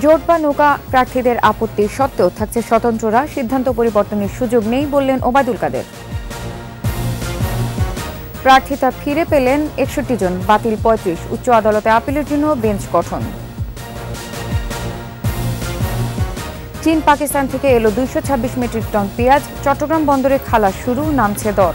জোট বা নৌকা প্রার্থীদের আপত্তি সত্ত্বেও থাকছে স্বতন্ত্ররা, সিদ্ধান্ত পরিবর্তনের সুযোগ নেই বললেন ওবায়দুল কাদের। প্রার্থিতা ফিরে পেলেন ৬১ জন, বাতিল ৩৫। উচ্চ আদালতে আপিলের জন্য বেঞ্চ গঠন। চীন পাকিস্তান থেকে এলো ২২৬ মেট্রিক টন পেঁয়াজ, চট্টগ্রাম বন্দরে খালাস শুরু, নামছে দর।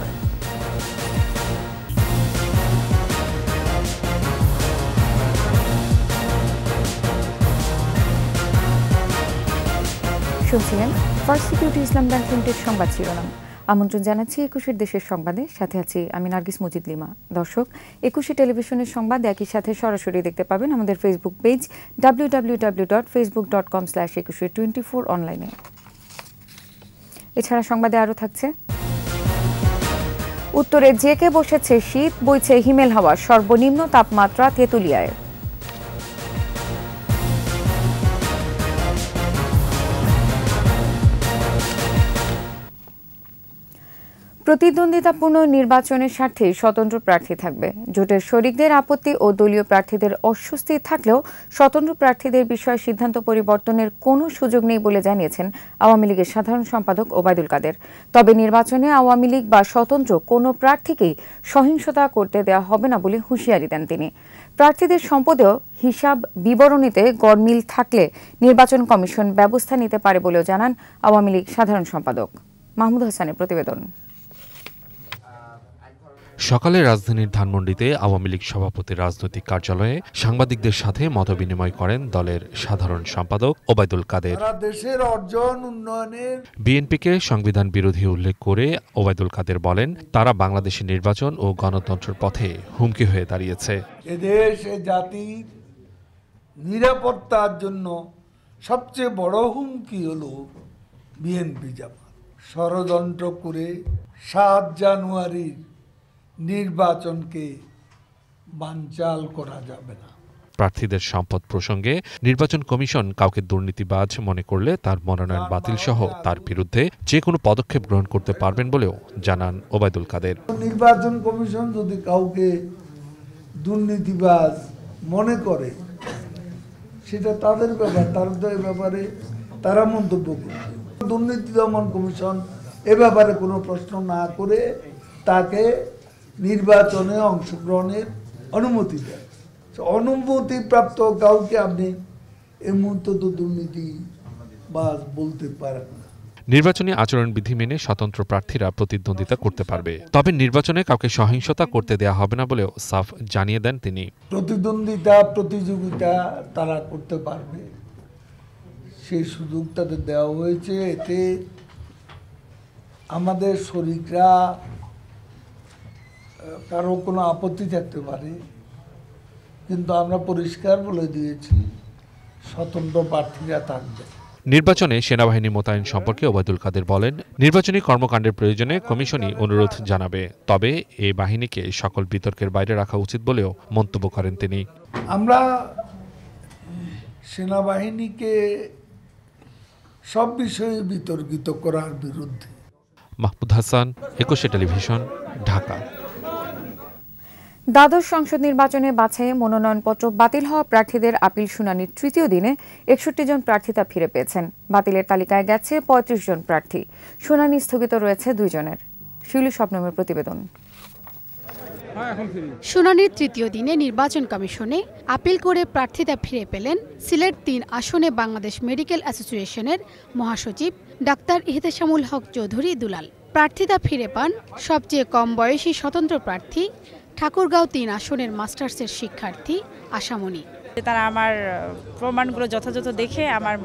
শুনছিলেন ফার্স্ট সিকিউরিটি ইসলাম ব্যাংক লিমিটেড সংবাদ শিরোনাম। আমন্ত্রণ জানাচ্ছি ২১ দেশের সংবাদে, সাথে আছি আমি নার্গিস মজিদ লিমা। দর্শক, ২১ টেলিভিশনের সংবাদ একই সাথে সরাসরি দেখতে পাবেন আমাদের ফেসবুক পেজ www.facebook.com/2124 অনলাইনে। এছাড়া সংবাদে আরও থাকছে, উত্তরে জেকে বসেছে শীত, বইছে হিমেল হাওয়া, সর্বনিম্ন তাপমাত্রা তেঁতুলিয়ায়। প্রতিদ্বন্দ্বিতাপূর্ণ নির্বাচনের স্বার্থে স্বতন্ত্র প্রার্থী থাকবে। জোটের শরিকদের আপত্তি ও দলীয় প্রার্থীদের অস্বস্তি থাকলেও স্বতন্ত্র প্রার্থীদের বিষয়ে সিদ্ধান্ত পরিবর্তনের কোনো সুযোগ নেই বলে জানিয়েছেন আওয়ামী লীগের সাধারণ সম্পাদক ওবায়দুল কাদের। তবে নির্বাচনে আওয়ামী লীগ বা স্বতন্ত্র কোনো প্রার্থীকেই সহিংসতা করতে দেওয়া হবে না বলে হুঁশিয়ারি দেন তিনি। প্রার্থীদের সম্পদেও হিসাব বিবরণীতে গরমিল থাকলে নির্বাচন কমিশন ব্যবস্থা নিতে পারে বলেও জানান আওয়ামী লীগ সাধারণ সম্পাদক। মাহমুদ হাসানের প্রতিবেদন। সকালে রাজধানীর ধানমন্ডিতে আওয়ামী লীগ সভাপতির রাজনৈতিক কার্যালয়ে সাংবাদিকদের সাথে মতবিনিময় করেন দলের সাধারণ সম্পাদক ওবায়দুল কাদের। দেশের অর্জন উন্নয়নের বিএনপিকে সংবিধান বিরোধী উল্লেখ করে ওবায়দুল কাদের বলেন, তারা বাংলাদেশের নির্বাচন ও গণতন্ত্রের পথে হুমকি হয়ে দাঁড়িয়েছে। এদেশ এ জাতির নিরাপত্তার জন্য সবচেয়ে বড় হুমকি হলো বিএনপি জামাত। ষড়যন্ত্র করে ৭ জানুয়ারির নির্বাচনকে বানচাল করা যাবে না। প্রার্থীদের সম্পদ প্রসঙ্গে নির্বাচন কমিশন কাউকে দুর্নীতিবাজ মনে করলে তার মনোনয়ন বাতিল সহ তার বিরুদ্ধে যে কোনো পদক্ষেপ গ্রহণ করতে পারবেন বলেও জানান ওবায়দুল কাদের। নির্বাচন কমিশন যদি কাউকে দুর্নীতিবাজ মনে করে সেটা তাদের ব্যাপার, তাদের ব্যাপারে তারা মন্তব্য করবে। দুর্নীতি দমন কমিশন এ ব্যাপারে কোনো প্রশ্ন না করে তাকে নির্বাচনে অংশগ্রহণের অনুমতি দেয়। অনুমতিপ্রাপ্ত কাউকে আপনি এই মুহূর্তে তো দুর্নীতিবাজ বলতে পারেন না। নির্বাচনী আচরণবিধি মেনে স্বতন্ত্র প্রার্থীরা প্রতিদ্বন্দ্বিতা করতে পারবে, তবে নির্বাচনে কাউকে সহিংসতা করতে দেয়া হবে না বলেও সাফ জানিয়ে দেন তিনি। প্রতিযোগিতা তারা করতে পারবে, সেই সুযোগ তাদের দেওয়া হয়েছে। এতে আমাদের শরিকরা কারো কোনো আপত্তি থাকতে পারে, কিন্তু আমরা পরিষ্কার বলে দিয়েছি স্বতন্ত্র প্রার্থীরা থাকবে। নির্বাচনে সেনাবাহিনী মোতায়েন সম্পর্কে ওবায়দুল কাদের বলেন, নির্বাচনী কর্মকাণ্ডের প্রয়োজনে কমিশনই অনুরোধ জানাবে, তবে এই বাহিনীকে সকল বিতর্কের বাইরে রাখা উচিত বলেও মন্তব্য করেন তিনি। আমরা সেনাবাহিনীকে সব বিষয়ে বিতর্কিত করার বিরুদ্ধে। মাহমুদ হাসান, ২১ টেলিভিশন, ঢাকা। দ্বাদশ সংসদ নির্বাচনে বাছাইয়ে মনোনয়নপত্র বাতিল হওয়া প্রার্থীদের আপিল শুনানির তৃতীয় দিনে ৬১ জন প্রার্থিতা ফিরে পেয়েছেন। বাতিলের তালিকায় গেছে ৩৫ জন প্রার্থী। শুনানি স্থগিত রয়েছে ২ জনের। শিলু স্বপ্নমের প্রতিবেদন। শুনানির তৃতীয় দিনে নির্বাচন কমিশনে আপিল করে প্রার্থিতা ফিরে পেলেন সিলেট ৩ আসনে বাংলাদেশ মেডিকেল অ্যাসোসিয়েশনের মহাসচিব ডাক্তার ইহতেশামুল হক চৌধুরী দুলাল। প্রার্থিতা ফিরে পান সবচেয়ে কম বয়সী স্বতন্ত্র প্রার্থী ঠাকুরগাঁও ৩ আসনের মাস্টার্সের শিক্ষার্থী আশামণি। তারা আমার প্রমাণগুলো যথাযথ দেখে আমার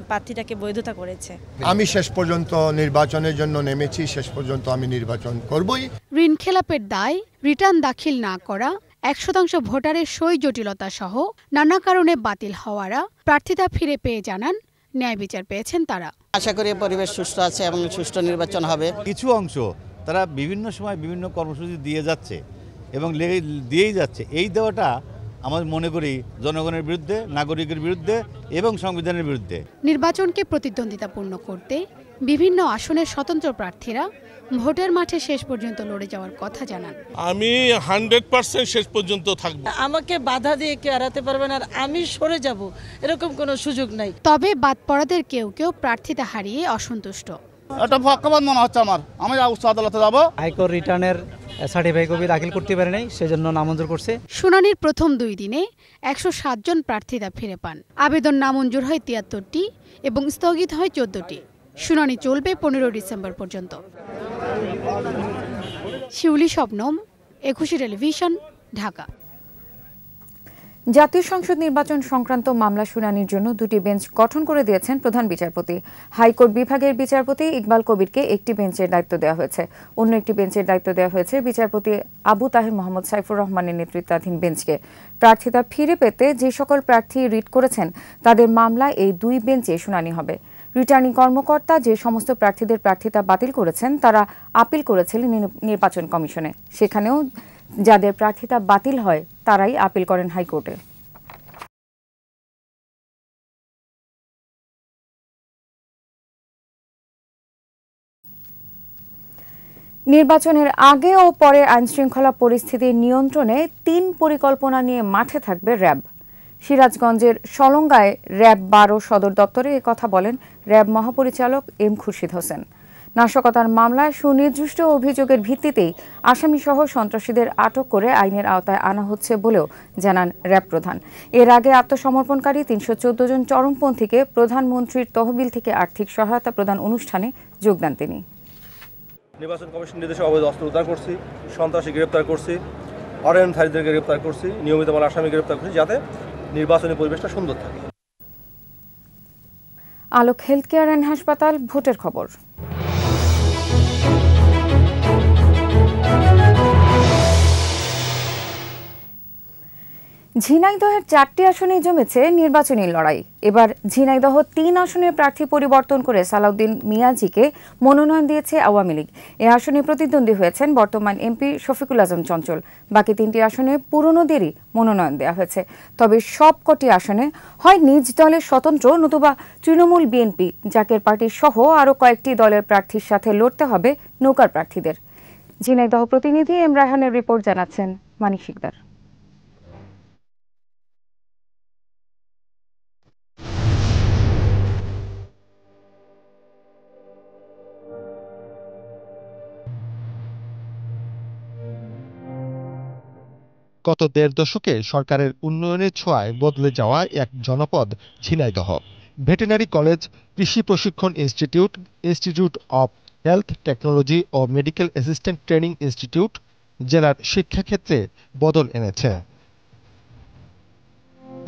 প্রার্থীটাকে বৈধতা করেছে। আমি শেষ পর্যন্ত নির্বাচনের জন্য নেমেছি, শেষ পর্যন্ত আমি নির্বাচন করবই। ঋণ খেলাপের দায়, রিটার্ন দাখিল না করা, ১% ভোটারের সই জটিলতা সহ নানা কারণে বাতিল হওয়ারা প্রার্থিতা ফিরে পেয়ে জানান ন্যায় বিচার পেয়েছেন তারা। আশা করি পরিবেশ সুষ্ঠু আছে এবং সুষ্ঠু নির্বাচন হবে। কিছু অংশ তারা বিভিন্ন সময় বিভিন্ন কর্মসূচি দিয়ে যাচ্ছে এবং দিয়েই যাচ্ছে। এই দেওয়াটা আমরা মনে করি জনগণের বিরুদ্ধে, নাগরিকের বিরুদ্ধে এবং সংবিধানের বিরুদ্ধে। নির্বাচনকে প্রতিদ্বন্দ্বিতাপূর্ণ করতে বিভিন্ন আসনের স্বতন্ত্র প্রার্থীরা ভোটের মাঠে শেষ পর্যন্ত লড়ে যাওয়ার কথা জানান। আমি 100% শেষ পর্যন্ত থাকব। আমাকে বাধা দিয়ে কেউ এড়াতে পারবে না, আর আমি সরে যাব এরকম কোনো সুযোগ নাই। তবে বাদ পড়াদের কেউ কেউ প্রার্থিতা হারিয়ে অসন্তুষ্ট। এটা পক্ষপাত মনে হচ্ছে আমার। আমি উচ্চ আদালতে যাব। হাইকোর্ট রিটার্নের সার্টিফাইড কপি দাখিল করতে পারে নাই, সেজন্য নামঞ্জুর করছে। শুনানির প্রথম 2 দিনে 107 জন প্রার্থিতা ফিরে পান। আবেদন নামঞ্জুর হয় 73টি এবং স্থগিত হয় 14টি। শুনানি চলবে 15 ডিসেম্বর পর্যন্ত। শিউলি শবনম, একুশে টেলিভিশন, ঢাকা। জাতীয় সংসদ নির্বাচন সংক্রান্ত মামলা শুনানির জন্য 2টি বেঞ্চ গঠন করে দিয়েছেন প্রধান বিচারপতি। হাইকোর্ট বিভাগের বিচারপতি ইকবাল কবিরকে একটি বেঞ্চের দায়িত্ব দেওয়া হয়েছে। অন্য একটি বেঞ্চের দায়িত্ব দেওয়া হয়েছে বিচারপতি আবু তাহের মোহাম্মদ সাইফুর রহমানের নেতৃত্বাধীন বেঞ্চকে। প্রার্থিতা ফিরে পেতে যে সকল প্রার্থী রিট করেছেন তাদের মামলা এই 2 বেঞ্চে শুনানি হবে। রিটার্নিং কর্মকর্তা যে সমস্ত প্রার্থীদের প্রার্থিতা বাতিল করেছেন তারা আপিল করেছিলেন নির্বাচন কমিশনে। সেখানেও যাদের প্রার্থিতা বাতিল হয় তারাই আপিল করেন হাইকোর্টে। নির্বাচনের আগে ও পরে আইনশৃঙ্খলা পরিস্থিতি নিয়ন্ত্রণে 3 পরিকল্পনা নিয়ে মাঠে থাকবে র্যাব। সিরাজগঞ্জের সলঙ্গায় র্যাব 12 সদর দপ্তরে একথা বলেন র্যাব মহাপরিচালক এম খুরশিদ হোসেন। নাশকতার মামলায় সুনির্দিষ্ট অভিযোগের ভিত্তিতেই আসামিসহ সন্ত্রাসীদের আটক করে আইনের আওতায় আনা হচ্ছে বলেও জানান র্যাব প্রধান। এর আগে আত্মসমর্পণকারী 314 জন চরমপন্থীকে প্রধানমন্ত্রীর তহবিল থেকে আর্থিক সহায়তা প্রদান অনুষ্ঠানে যোগ দেন তিনি। নির্বাচন কমিশন নির্দেশে অবৈধ অস্ত্র উদ্ধার করছি, সন্ত্রাসী গ্রেপ্তার করছি, অরণ্যধারীদেরকে গ্রেপ্তার করছি, নিয়মিত মামলা আসামি গ্রেপ্তার করছি, যাতে নির্বাচনী পরিবেশটা সুন্দর থাকে। আলোক হেলথ কেয়ার অ্যান্ড হাসপাতাল ভোটের খবর। ঝিনাইদহের 4টি আসনে জমেছে নির্বাচনী লড়াই। এবার ঝিনাইদহ 3 আসনের প্রার্থী পরিবর্তন করে সালাউদ্দিন মিয়াজিকে মনোনয়ন দিয়েছে আওয়ামী লীগ। এ আসনে প্রতিদ্বন্দ্বী হয়েছেন বর্তমান এমপি শফিকুল আজম চঞ্চল। বাকি 3টি আসনে পুরনোদেরই মনোনয়ন দেওয়া হয়েছে। তবে সবকটি আসনে হয় নিজ দলের স্বতন্ত্র নতুবা তৃণমূল, বিএনপি, জাকের পার্টি সহ আরও কয়েকটি দলের প্রার্থীর সাথে লড়তে হবে নৌকার প্রার্থীদের। ঝিনাইদহ প্রতিনিধি এম রায়হানের রিপোর্ট জানাচ্ছেন মানিক শিকদার। গত 1.5 দশকে সরকারের উন্নয়নের ছোঁয়ায় বদলে যাওয়া এক জনপদ ঝিনাইদহ। ভেটেরিনারি কলেজ, কৃষি প্রশিক্ষণ institute, institute of health technology ও মেডিকেল অ্যাসিস্ট্যান্ট ট্রেনিং ইনস্টিটিউট জেলার শিক্ষাক্ষেত্রে বদল এনেছে।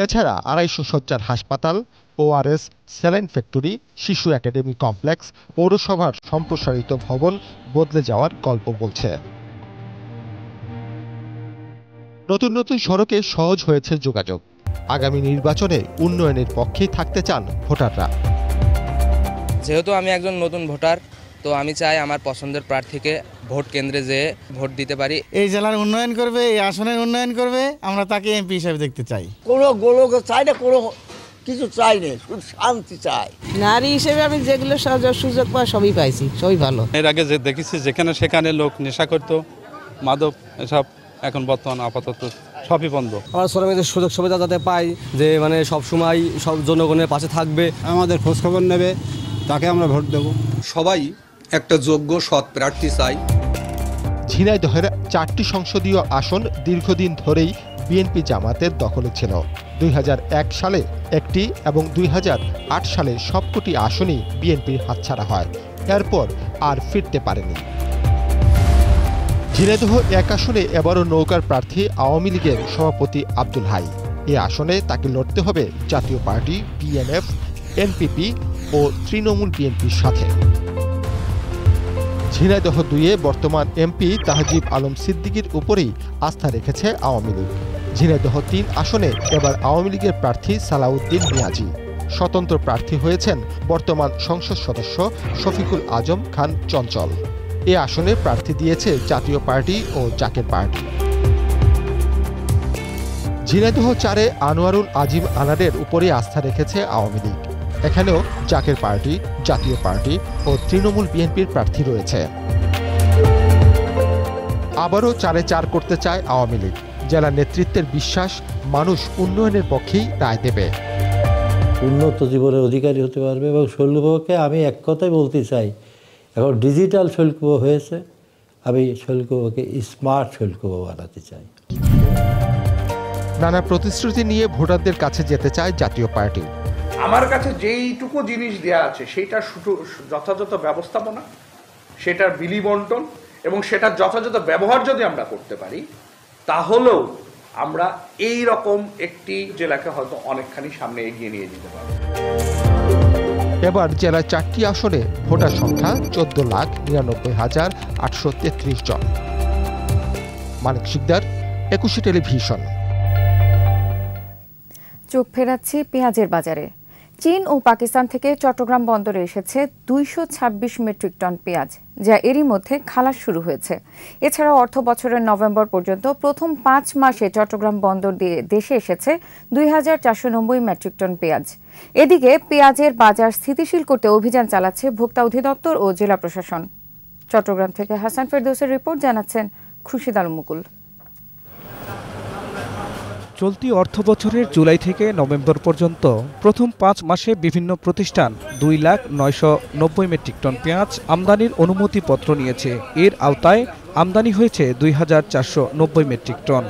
এছাড়া 250 শয্যার হাসপাতাল, ওআরএস, স্যালাইন ফ্যাক্টরি, শিশু একাডেমি কমপ্লেক্স, পৌরসভার সম্প্রসারিত ভবন বদলে যাওয়ার গল্প বলছে। নতুন নতুন সড়কে সহজ হয়েছে যোগাযোগ। আগামী নির্বাচনে উন্নয়নের পক্ষেই থাকতে চান ভোটাররা। যেহেতু আমি একজন নতুন ভোটার, তো আমি চাই আমার পছন্দের প্রার্থীকে ভোট কেন্দ্রে যেয়ে ভোট দিতে পারি। এই জেলার উন্নয়ন করবে, এই আসনের উন্নয়ন করবে, আমরা তাকে এমপি হিসেবে দেখতে চাই। কোনো গোলক চাই না, কোনো কিছু চাই না, শুধু শান্তি চাই। নারী হিসেবে আমি যেগুলো সুযোগ পাই সবই পাইছি, সবই ভালো। এর আগে যে দেখেছি যেখানে সেখানে লোক নেশা করতো, মাদক, এসব এখন বর্তমান আপাতত সবই বন্ধ। আমার শ্রমিকদের সুযোগ সুবিধা যাতে পাই, যে মানে সব সময় সব জনগণের পাশে থাকবে, আমাদের খোঁজখবর নেবে, তাকে আমরা ভোট দেব। সবাই একটা যোগ্য সৎ প্রার্থী চাই। ঝিনাইদহের 4টি সংসদীয় আসন দীর্ঘদিন ধরেই বিএনপি জামাতের দখলে ছিল। 2001 সালে একটি এবং 2008 সালে সবকটি আসনই বিএনপির হাতছাড়া হয়। এরপর আর ফিরতে পারেনি। ঝিনাইদহ 1 আসনে এবারও নৌকার প্রার্থী আওয়ামী লীগের সভাপতি আব্দুল হাই। এ আসনে তাকে লড়তে হবে জাতীয় পার্টি, বিএনএফ, এনপিপি ও তৃণমূল বিএনপির সাথে। ঝিনাইদহ 2-এ বর্তমান এমপি তাহজিব আলম সিদ্দিকীর উপরেই আস্থা রেখেছে আওয়ামী লীগ। ঝিনাইদহ 3 আসনে এবার আওয়ামী লীগের প্রার্থী সালাউদ্দিন মিয়াজি। স্বতন্ত্র প্রার্থী হয়েছেন বর্তমান সংসদ সদস্য শফিকুল আজম খান চঞ্চল। এ আসনে প্রার্থী দিয়েছে জাতীয় পার্টি ও জাকের পার্টি। ঝিনাইদহ 4-এ আনোয়ারুল আজিম আনারের উপরে আস্থা রেখেছে আওয়ামী লীগ। এখানেও জাকের পার্টি, জাতীয় পার্টি ও তৃণমূল বিএনপির প্রার্থী রয়েছে। আবারও 4-4 করতে চায় আওয়ামী লীগ। জেলা নেতৃত্বের বিশ্বাস, মানুষ উন্নয়নের পক্ষেই রায় দেবে। উন্নত জীবনের অধিকারী হতে পারবে এবং শৈলকুপাকে আমি এক কথাই বলতে চাই, এখন ডিজিটাল শৈলকুপা হয়েছে, আমি শৈলকুপাকে স্মার্ট শৈলকুপা বানাতে চাই। নানা প্রতিশ্রুতি নিয়ে ভোটারদের কাছে যেতে চায় জাতীয় পার্টি। আমার কাছে যেইটুকু জিনিস দেয়া আছে সেইটা যথাযথ ব্যবস্থাপনা, সেটার বিলি বন্টন এবং সেটার যথাযথ ব্যবহার যদি আমরা করতে পারি, তাহলেও আমরা এই রকম একটি জেলাকে হয়তো অনেকখানি সামনে এগিয়ে নিয়ে যেতে পারব। এবার জেলার 4টি আসনে ভোটার সংখ্যা 14,99,833 জন। মানিক শিকদার, 21 টেলিভিশন। চোখ ফেরাচ্ছি পেঁয়াজের বাজারে। চীন ও পাকিস্তান থেকে চট্টগ্রাম বন্দরে এসেছে 226 মেট্রিক টন পেঁয়াজ, যা এরই মধ্যে খালাস শুরু হয়েছে। এছাড়া অর্থ বছরের নভেম্বর পর্যন্ত প্রথম 5 মাসে চট্টগ্রাম বন্দর দিয়ে দেশে এসেছে 2490 মেট্রিক টন পেঁয়াজ। এদিকে পেঁয়াজের বাজার স্থিতিশীল করতে অভিযান চালাচ্ছে ভোক্তা অধিদপ্তর ও জেলা প্রশাসন। চট্টগ্রাম থেকে হাসান ফেরদৌসের রিপোর্ট, জানাচ্ছেন খুরশিদ আলম মুকুল। চলতি অর্থবছরের জুলাই থেকে নভেম্বর পর্যন্ত প্রথম 5 মাসে বিভিন্ন প্রতিষ্ঠান 2,990 মেট্রিক টন পেঁয়াজ আমদানির অনুমতিপত্র নিয়েছে। এর আওতায় আমদানি হয়েছে 2,490 মেট্রিক টন।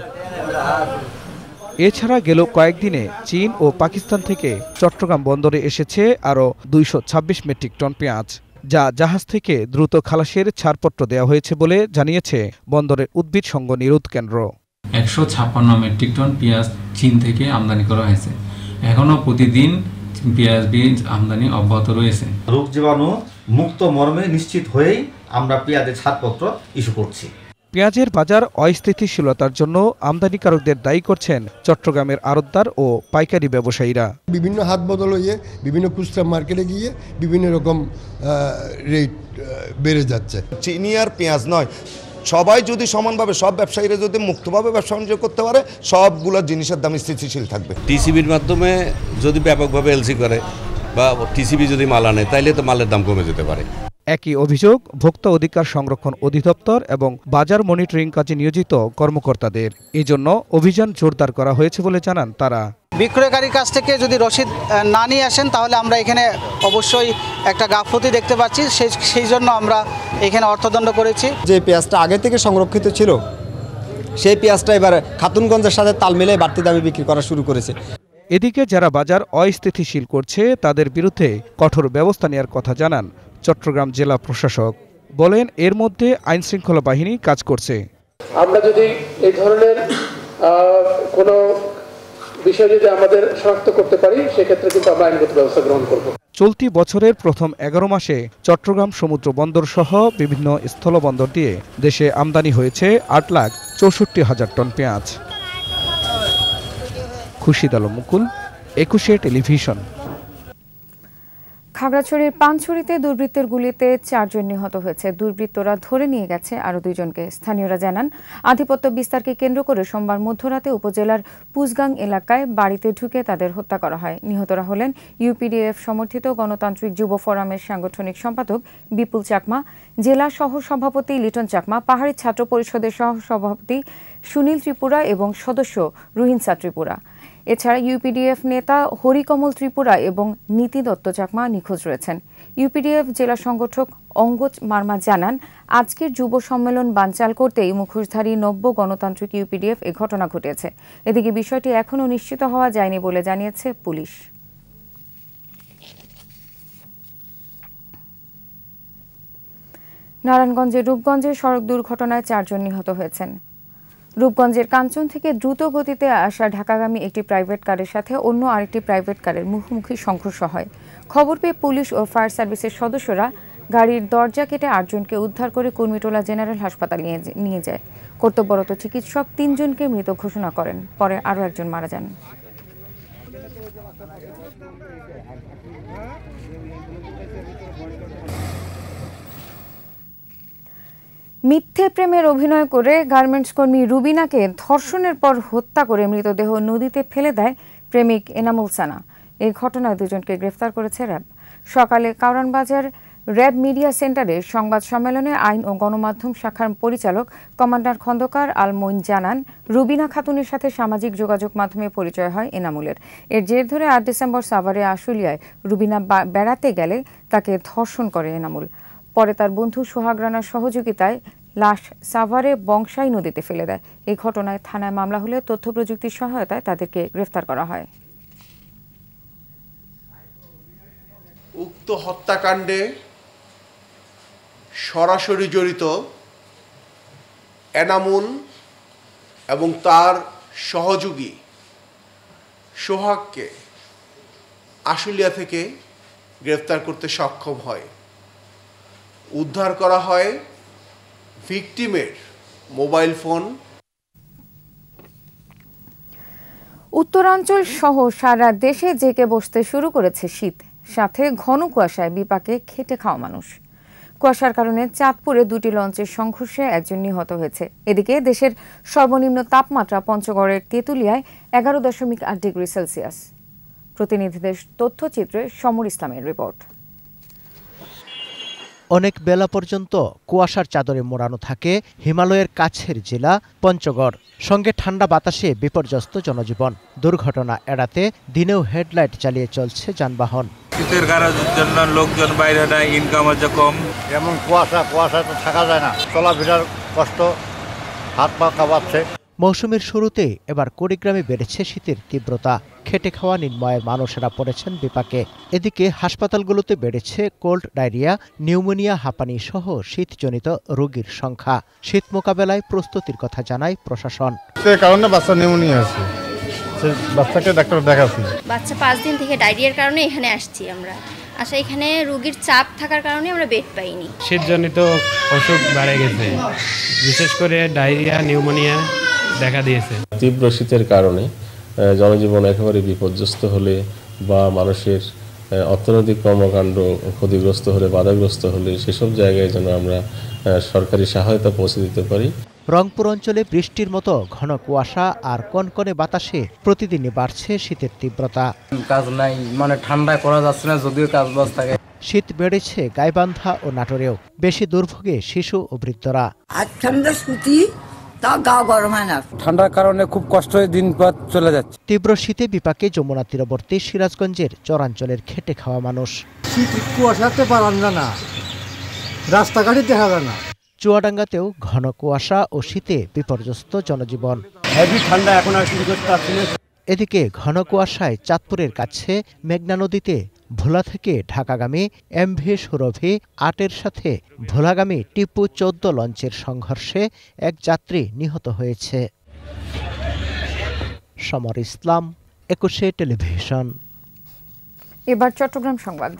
এছাড়া গেল কয়েকদিনে চীন ও পাকিস্তান থেকে চট্টগ্রাম বন্দরে এসেছে আরও 226 মেট্রিক টন পেঁয়াজ, যা জাহাজ থেকে দ্রুত খালাসের ছাড়পত্র দেওয়া হয়েছে বলে জানিয়েছে বন্দরের উদ্ভিদ সংঘ নিরোধ কেন্দ্র। 156 মেট্রিক টন পেঁয়াজ চীন থেকে আমদানি করা হয়েছে। এখনও প্রতিদিন পেঁয়াজ বীজ আমদানি অব্যাহত রয়েছে। রোগ জীবাণু মুক্ত মর্মে নিশ্চিত হয়েই আমরা পেঁয়াজের ছাড়পত্র ইস্যু করছি। পেঁয়াজের বাজার অস্থিতিশীলতার জন্য আমদানিকারকদের দায়ী করছেন চট্টগ্রামের আড়তদার ও পাইকারি ব্যবসায়ীরা। বিভিন্ন হাত বদল হয়ে বিভিন্ন খুচরা মার্কেটে গিয়ে বিভিন্ন রকম রেট বেড়ে যাচ্ছে। চিনি আর পেঁয়াজ নয়, সবাই যদি সমানভাবে, সব ব্যবসায়ীরা যদি মুক্তভাবে ব্যবসা বাণিজ্য করতে পারে, সবগুলো জিনিসের দাম স্থিতিশীল থাকবে। টিসিবির মাধ্যমে যদি ব্যাপকভাবে এলসি করে বা টিসিবি যদি মাল আনে, তাইলে তো মালের দাম কমে যেতে পারে। একই অভিযোগ ভোক্তা অধিকার সংরক্ষণ অধিদপ্তর এবং বাজার মনিটরিং কাজে নিয়োজিত কর্মকর্তাদের। এজন্য অভিযান জোরদার করা হয়েছে বলে জানান তারা। বিক্রয়কারীর কাছ থেকে যদি রসিদ না নিয়ে আসেন, তাহলে আমরা এখানে অবশ্যই একটা গাফলতি দেখতে পাচ্ছি। সেই জন্য আমরা এখানে অর্থদণ্ড করেছি। যে পেঁয়াজটা আগে থেকে সংরক্ষিত ছিল, সেই পেঁয়াজটা এবার খাতুনগঞ্জের সাথে তাল মিলিয়ে বাড়তি দামে বিক্রি করা শুরু করেছে। এদিকে যারা বাজার অস্থিতিশীল করছে, তাদের বিরুদ্ধে কঠোর ব্যবস্থা নেওয়ার কথা জানান চট্টগ্রাম জেলা প্রশাসক। বলেন, এর মধ্যে আইনশৃঙ্খলা বাহিনী কাজ করছে। আমরা যদি এই ধরনের কোনো বিষয় যদি আমাদের শনাক্ত করতে পারি, সেক্ষেত্রে কিন্তু আমরা আইনগত ব্যবস্থা গ্রহণ করব। চলতি বছরের প্রথম 11 মাসে চট্টগ্রাম সমুদ্র বন্দর সহ বিভিন্ন স্থলবন্দর দিয়ে দেশে আমদানি হয়েছে 8,64,000 টন পেঁয়াজ। খুরশিদ আলম মুকুল, 21 টেলিভিশন। খাগড়াছড়ির পানছড়িতে দুর্বৃত্তের গুলিতে 4 জন নিহত হয়েছে। দুর্বৃত্তরা ধরে নিয়ে গেছে আরও 2 জনকে। স্থানীয়রা জানান, আধিপত্য বিস্তারকে কেন্দ্র করে সোমবার মধ্যরাতে উপজেলার পুসগাং এলাকায় বাড়িতে ঢুকে তাদের হত্যা করা হয়। নিহতরা হলেন ইউপিডিএফ সমর্থিত গণতান্ত্রিক যুব ফোরামের সাংগঠনিক সম্পাদক বিপুল চাকমা, জেলা সহ সভাপতি লিটন চাকমা, পাহাড়ি ছাত্র পরিষদের সহ সভাপতি সুনীল ত্রিপুরা এবং সদস্য রুহিনসা ত্রিপুরা। এছাড়া ইউপিডিএফ নেতা হরিকমল ত্রিপুরা এবং নীতি দত্ত চাকমা নিখোঁজ রয়েছেন। ইউপিডিএফ জেলা সংগঠক অঙ্গজ মার্মা জানান, আজকের যুব সম্মেলন বানচাল করতেই মুখোশধারী নব্য গণতান্ত্রিক ইউপিডিএফ এ ঘটনা ঘটেছে। এদিকে বিষয়টি এখনও নিশ্চিত হওয়া যায়নি বলে জানিয়েছে পুলিশ। নারায়ণগঞ্জের রূপগঞ্জে সড়ক দুর্ঘটনায় 4 জন নিহত হয়েছেন। রূপগঞ্জের কাঞ্চন থেকে দ্রুত গতিতে আসা ঢাকাগামী একটি প্রাইভেট কারের সাথে অন্য আরেকটি প্রাইভেট কারের মুখোমুখি সংঘর্ষ হয়। খবর পেয়ে পুলিশ ও ফায়ার সার্ভিসের সদস্যরা গাড়ির দরজা কেটে 8 জনকে উদ্ধার করে কুর্মিটোলা জেনারেল হাসপাতাল নিয়ে যায়। কর্তব্যরত চিকিৎসক 3 জনকে মৃত ঘোষণা করেন। পরে আরও 1 জন মারা যান। মিথ্যে প্রেমের অভিনয় করে গার্মেন্টস কর্মী রুবিনাকে ধর্ষণের পর হত্যা করে মৃতদেহ নদীতে ফেলে দেয় প্রেমিক এনামুল সানা। এই ঘটনায় দুজনকে গ্রেফতার করেছে র্যাব। সকালে কারওয়ানবাজার র্যাব মিডিয়া সেন্টারে সংবাদ সম্মেলনে আইন ও গণমাধ্যম শাখার পরিচালক কমান্ডার খন্দকার আল মঈন জানান, রুবিনা খাতুনের সাথে সামাজিক যোগাযোগ মাধ্যমে পরিচয় হয় এনামুলের। এর জের ধরে 8 ডিসেম্বর সাভারে আশুলিয়ায় রুবিনা বেড়াতে গেলে তাকে ধর্ষণ করে এনামুল। পরে তার বন্ধু সোহাগ রানার সহযোগিতায় লাশ সাভারে বংশাই নদীতে ফেলে দেয়। এই ঘটনায় থানায় মামলা হলে তথ্য প্রযুক্তির সহায়তায় তাদেরকে গ্রেফতার করা হয়। উক্ত হত্যাকাণ্ডে সরাসরি জড়িত এনামুল এবং তার সহযোগী সোহাগকে আশুলিয়া থেকে গ্রেফতার করতে সক্ষম হয়। উদ্ধার করা হয় ভিকটিমের মোবাইল ফোন। উত্তরাঞ্চল সহ সারা দেশে জেকে বসতে শুরু করেছে শীত, সাথে ঘন কুয়াশায় বিপাকে খেটে খাওয়া মানুষ। কুয়াশার কারণে চাঁদপুরে 2টি লঞ্চের সংঘর্ষে একজন নিহত হয়েছে। এদিকে দেশের সর্বনিম্ন তাপমাত্রা পঞ্চগড়ের তেঁতুলিয়ায় 11.8 ডিগ্রি সেলসিয়াস। প্রতিনিধিদের তথ্যচিত্রে সমর ইসলামের রিপোর্ট। অনেক বেলা পর্যন্ত কুয়াশার চাদরে মোড়ানো থাকে হিমালয়ের কাছের জেলা পঞ্চগড়। সঙ্গে ঠান্ডা বাতাসে বিপর্যস্ত জনজীবন। দুর্ঘটনা এড়াতে দিনেও হেডলাইট চালিয়ে চলছে যানবাহন। শীতের কারণের জন্য লোকজন বাইরে নাই, ইনকাম হচ্ছে কম। এমন কুয়াশা তো থাকা যায় না, চলাফেরার কষ্ট, হাত পা কাঁপাচ্ছে। মৌসুমের শুরুতে এবার কুড়িগ্রামে বেড়েছে শীতের তীব্রতা। খেটে খাওয়া নির্ময়ের মানুষেরা পড়েছেন বিপাকে। এদিকে হাসপাতালগুলোতে বেড়েছে কোল্ড ডায়রিয়া, নিউমোনিয়া, হাঁপানি সহ শীতজনিত রোগীর সংখ্যা। শীত মোকাবেলায় প্রস্তুতির কথা জানায় প্রশাসন। সেই কারণে বাচ্চা নিউমোনিয়া আছে, বাচ্চাকে ডাক্তার দেখাচ্ছি। বাচ্চা 5 দিন থেকে ডায়রিয়ার কারণে এখানে আসছি আমরা। আচ্ছা, এখানে রোগীর চাপ থাকার কারণে আমরা বেড পাইনি। শীতজনিত অসুখ বেড়ে গেছে, বিশেষ করে ডায়রিয়া, নিউমোনিয়া দেখা দিয়েছে। তীব্র শীতের কারণে জনজীবন একেবারে বিপর্যস্ত হলে বা মানুষের অর্থনৈতিক কর্মকাণ্ড ক্ষতিগ্রস্ত হলে, বাধাগ্রস্ত হলে সেসব জায়গায় যেন আমরা সরকারি সহায়তা পৌঁছে দিতে পারি। রংপুর অঞ্চলে বৃষ্টির মতো ঘন কুয়াশা আর কনকনে বাতাসে প্রতিদিনই বাড়ছে শীতের তীব্রতা। কাজ নাই, মানে ঠান্ডা করা যাচ্ছে না, যদিও কাজ বাজ থাকে। শীত বেড়েছে গাইবান্ধা ও নাটোরেও। বেশি দুর্ভোগে শিশু ও বৃদ্ধরা। ঠান্ডার কারণে খুব কষ্ট হয়ে দিন পথ চলে যাচ্ছে। তীব্র শীতে বিপাকে যমুনা তীরবর্তী সিরাজগঞ্জের চরাঞ্চলের খেটে খাওয়া মানুষ। শীত কুয়াশাতে পারান না, রাস্তাঘাটে দেখা যায় না। চুয়াডাঙ্গাতেও ঘন কুয়াশা ও শীতে বিপর্যস্ত জনজীবন। হেভি ঠান্ডা এখন আর শুরু করতে আসছে। এদিকে ঘন কুয়াশায় চাঁদপুরের কাছে মেঘনা নদীতে ভোলা থেকে ঢাকাগামী এমভি সুরভি 8-এর সাথে ভোলাগামী টিপু 14 লঞ্চের সংঘর্ষে এক যাত্রী নিহত হয়েছে। সমর ইসলাম, 21 টেলিভিশন। এবার চট্টগ্রাম সংবাদ।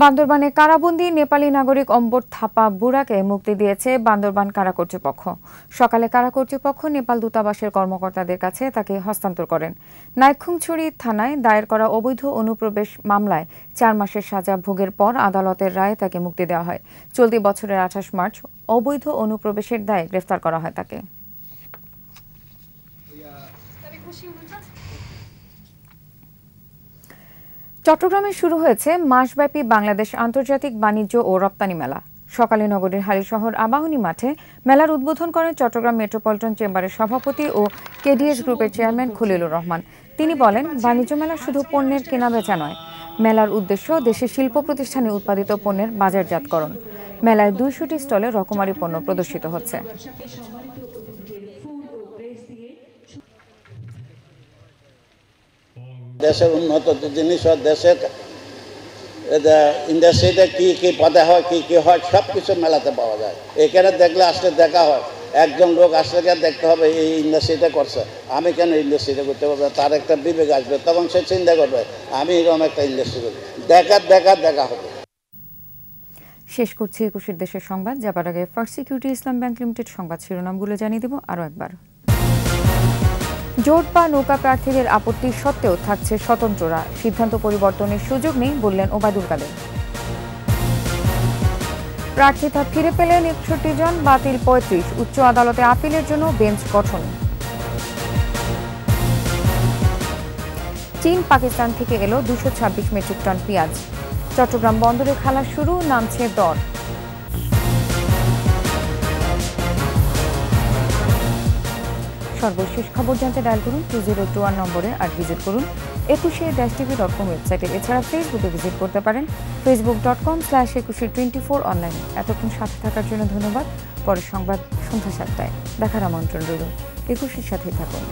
বান্দরবানে কারাবন্দী নেপালি নাগরিক অম্বর থাপা বুড়াকে মুক্তি দিয়েছে বান্দরবান কারা কর্তৃপক্ষ। সকালে কারা কর্তৃপক্ষ নেপাল দূতাবাসের কর্মকর্তাদের কাছে তাকে হস্তান্তর করেন। নাইখুংছড়ি থানায় দায়ের করা অবৈধ অনুপ্রবেশ মামলায় 4 মাসের সাজা ভোগের পর আদালতের রায়ে তাকে মুক্তি দেওয়া হয়। চলতি বছরের 28 মার্চ অবৈধ অনুপ্রবেশের দায়ে গ্রেফতার করা হয় তাকে। চট্টগ্রামে শুরু হয়েছে মাসব্যাপী বাংলাদেশ আন্তর্জাতিক বাণিজ্য ও রপ্তানি মেলা। সকালে নগরীর হালিশহর আবাহনী মাঠে মেলার উদ্বোধন করেন চট্টগ্রাম মেট্রোপলিটন চেম্বারের সভাপতি ও কেডিএস গ্রুপের চেয়ারম্যান খলিলুর রহমান। তিনি বলেন, বাণিজ্য মেলা শুধু পণ্যের কেনাবেচা নয়, মেলার উদ্দেশ্য দেশের শিল্প প্রতিষ্ঠানে উৎপাদিত পণ্যের বাজারজাতকরণ। মেলায় 200টি স্টলে রকমারি পণ্য প্রদর্শিত হচ্ছে। দেশের উন্নত জিনিস হয়, দেশের ইন্ডাস্ট্রিতে কি কি পদে হয়, কি কি হয়, সব কিছু মেলাতে পাওয়া যায়। এখানে দেখলে আসলে দেখা হয়, একজন লোক আসলে দেখতে হবে এই ইন্ডাস্ট্রিটা করছে, আমি কেন ইন্ডাস্ট্রিটা করতে পারবো, তার একটা বিবেক আসবে, তখন সে চিন্তা করবে আমি এরকম একটা ইন্ডাস্ট্রি করি। দেখা হবে। শেষ করছি 21 দেশের সংবাদ। যাবার আগে ফার্স্ট সিকিউরিটি ইসলাম ব্যাংক লিমিটেড সংবাদ শিরোনামগুলো জানিয়ে দেব আরও একবার। জোট বা নৌকা প্রার্থীদের আপত্তি সত্ত্বেও থাকছে স্বতন্ত্ররা, সিদ্ধান্ত পরিবর্তনের সুযোগ নেই বললেন ওবায়দুল কাদের। প্রার্থিতা ফিরে পেলেন 61 জন, বাতিল 35। উচ্চ আদালতে আপিলের জন্য বেঞ্চ গঠন। চীন পাকিস্তান থেকে এলো 226 মেট্রিক টন পেঁয়াজ। চট্টগ্রাম বন্দরে খালাস শুরু, নামছে দর। সর্বশেষ খবর জানতে ডায়াল করুন 2021 নম্বরে আর ভিজিট করুন 21-tv.com ওয়েবসাইটে। এছাড়া ফেসবুকে ভিজিট করতে পারেন facebook.com/2124 অনলাইনে। এতক্ষণ সাথে থাকার জন্য ধন্যবাদ। পরের সংবাদ সন্ধ্যা 7টায় দেখার আমন্ত্রণ রইল। 21-এর সাথেই থাকুন।